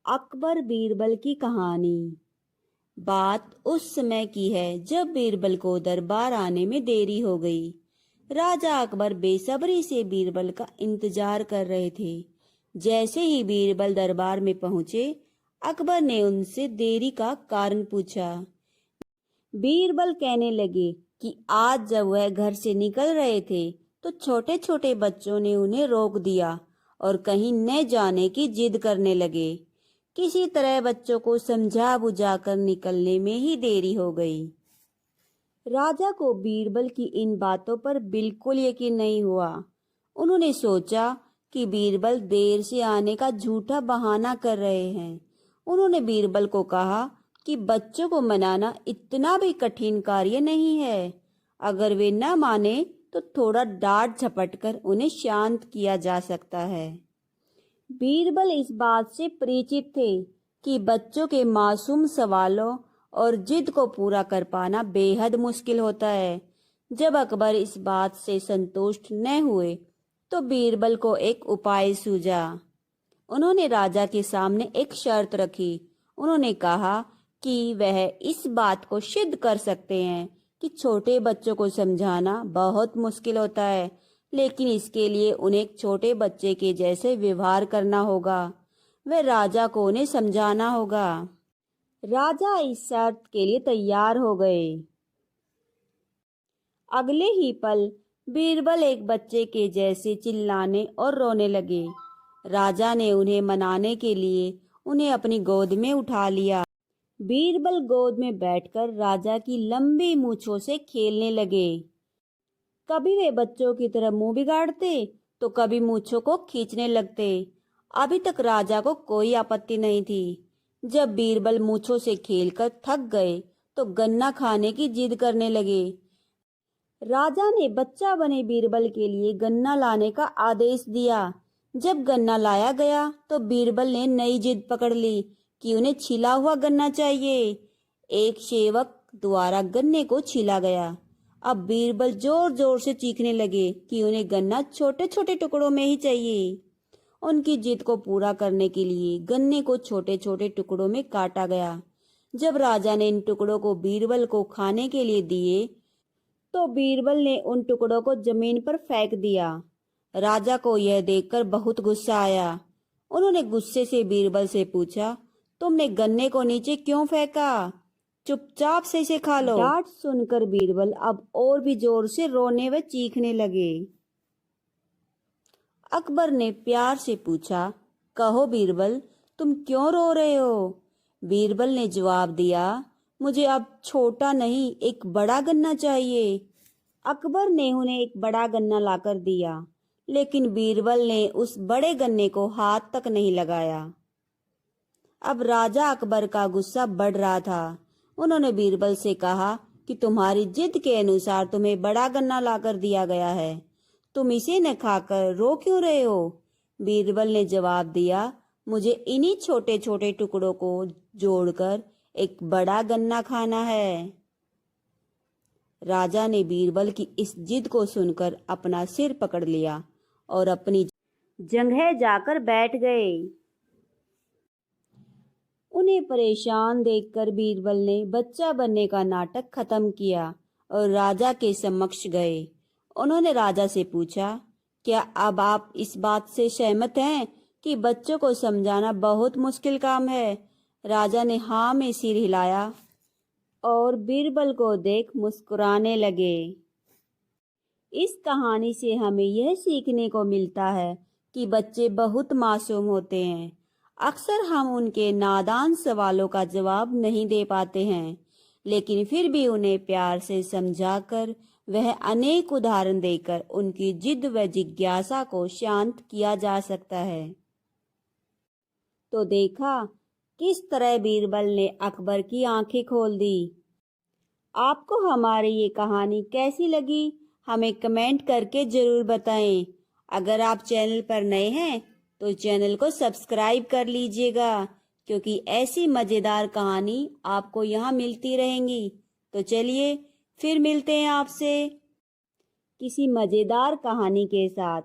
अकबर बीरबल की कहानी। बात उस समय की है जब बीरबल को दरबार आने में देरी हो गई। राजा अकबर बेसब्री से बीरबल का इंतजार कर रहे थे। जैसे ही बीरबल दरबार में पहुंचे, अकबर ने उनसे देरी का कारण पूछा। बीरबल कहने लगे कि आज जब वह घर से निकल रहे थे तो छोटे छोटे बच्चों ने उन्हें रोक दिया और कहीं न जाने की जिद करने लगे। किसी तरह बच्चों को समझा बुझाकर निकलने में ही देरी हो गई। राजा को बीरबल की इन बातों पर बिल्कुल यकीन नहीं हुआ। उन्होंने सोचा कि बीरबल देर से आने का झूठा बहाना कर रहे हैं। उन्होंने बीरबल को कहा कि बच्चों को मनाना इतना भी कठिन कार्य नहीं है। अगर वे न माने तो थोड़ा डांट झपट कर उन्हें शांत किया जा सकता है। बीरबल इस बात से परिचित थे कि बच्चों के मासूम सवालों और जिद को पूरा कर पाना बेहद मुश्किल होता है। जब अकबर इस बात से संतुष्ट न हुए तो बीरबल को एक उपाय सूझा। उन्होंने राजा के सामने एक शर्त रखी। उन्होंने कहा कि वह इस बात को सिद्ध कर सकते हैं कि छोटे बच्चों को समझाना बहुत मुश्किल होता है, लेकिन इसके लिए उन्हें एक छोटे बच्चे के जैसे व्यवहार करना होगा। वह राजा को उन्हें समझाना होगा। राजा इस शर्त के लिए तैयार हो गए। अगले ही पल बीरबल एक बच्चे के जैसे चिल्लाने और रोने लगे। राजा ने उन्हें मनाने के लिए उन्हें अपनी गोद में उठा लिया। बीरबल गोद में बैठकर राजा की लंबी मूंछों से खेलने लगे। कभी वे बच्चों की तरह मुंह बिगाड़ते तो कभी मूंछों को खींचने लगते। अभी तक राजा को कोई आपत्ति नहीं थी। जब बीरबल मूंछों से खेलकर थक गए तो गन्ना खाने की जिद करने लगे। राजा ने बच्चा बने बीरबल के लिए गन्ना लाने का आदेश दिया। जब गन्ना लाया गया तो बीरबल ने नई जिद पकड़ ली कि उन्हें छिला हुआ गन्ना चाहिए। एक सेवक द्वारा गन्ने को छिला गया। अब बीरबल जोर जोर से चीखने लगे कि उन्हें गन्ना छोटे छोटे टुकड़ों में ही चाहिए। उनकी जिद को पूरा करने के लिए गन्ने को छोटे छोटे टुकड़ों में काटा गया। जब राजा ने इन टुकड़ों को बीरबल को खाने के लिए दिए तो बीरबल ने उन टुकड़ों को जमीन पर फेंक दिया। राजा को यह देखकर बहुत गुस्सा आया। उन्होंने गुस्से से बीरबल से पूछा, तुमने गन्ने को नीचे क्यों फेंका? चुपचाप से इसे खा लो। डांट सुनकर बीरबल अब और भी जोर से रोने व चीखने लगे। अकबर ने प्यार से पूछा, कहो बीरबल, तुम क्यों रो रहे हो? बीरबल ने जवाब दिया, मुझे अब छोटा नहीं एक बड़ा गन्ना चाहिए। अकबर ने उन्हें एक बड़ा गन्ना लाकर दिया, लेकिन बीरबल ने उस बड़े गन्ने को हाथ तक नहीं लगाया। अब राजा अकबर का गुस्सा बढ़ रहा था। उन्होंने बीरबल से कहा कि तुम्हारी जिद के अनुसार तुम्हें बड़ा गन्ना लाकर दिया गया है, तुम इसे न खाकर रो क्यों रहे हो? बीरबल ने जवाब दिया, मुझे इन्हीं छोटे छोटे टुकड़ों को जोड़कर एक बड़ा गन्ना खाना है। राजा ने बीरबल की इस जिद को सुनकर अपना सिर पकड़ लिया और अपनी जगह जाकर बैठ गए। उन्हें परेशान देखकर बीरबल ने बच्चा बनने का नाटक खत्म किया और राजा के समक्ष गए। उन्होंने राजा से पूछा, क्या अब आप इस बात से सहमत हैं कि बच्चों को समझाना बहुत मुश्किल काम है? राजा ने हाँ में सिर हिलाया और बीरबल को देख मुस्कुराने लगे। इस कहानी से हमें यह सीखने को मिलता है कि बच्चे बहुत मासूम होते हैं। अक्सर हम उनके नादान सवालों का जवाब नहीं दे पाते हैं, लेकिन फिर भी उन्हें प्यार से समझाकर वह अनेक उदाहरण देकर उनकी जिद व जिज्ञासा को शांत किया जा सकता है। तो देखा किस तरह बीरबल ने अकबर की आंखें खोल दी। आपको हमारी ये कहानी कैसी लगी हमें कमेंट करके जरूर बताएं। अगर आप चैनल पर नए हैं तो चैनल को सब्सक्राइब कर लीजिएगा, क्योंकि ऐसी मज़ेदार कहानी आपको यहाँ मिलती रहेंगी। तो चलिए फिर मिलते हैं आपसे किसी मज़ेदार कहानी के साथ।